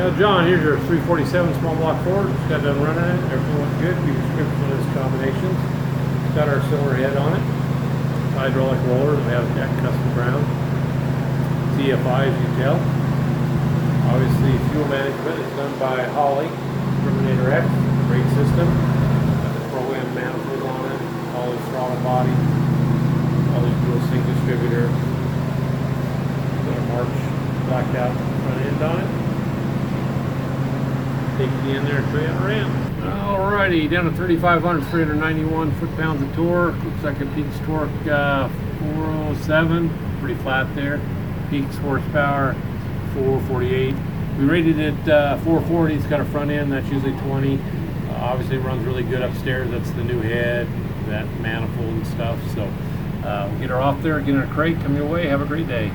Now John, here's your 347 small block Ford. Just got done running it. Everything looked good. We description of this combinations. It's got our cylinder head on it. Hydraulic rollers. We have that custom ground. EFI, as you can tell. Obviously, fuel management is done by Holley Terminator X. Great system. Got the program manifold on it. All the throttle body. All the Dual Sync Distributor. Got a March blacked out front end on it. Take you in there and show you how to ramp. Alrighty, down to 3,500, 391 foot-pounds of torque. Looks like it peaks torque 407. Pretty flat there. Peaks horsepower 448. We rated it 440. It's got a front end that's usually 20. Obviously, it runs really good upstairs. That's the new head, that manifold and stuff. So we'll get her off there, get in a crate, come your way. Have a great day.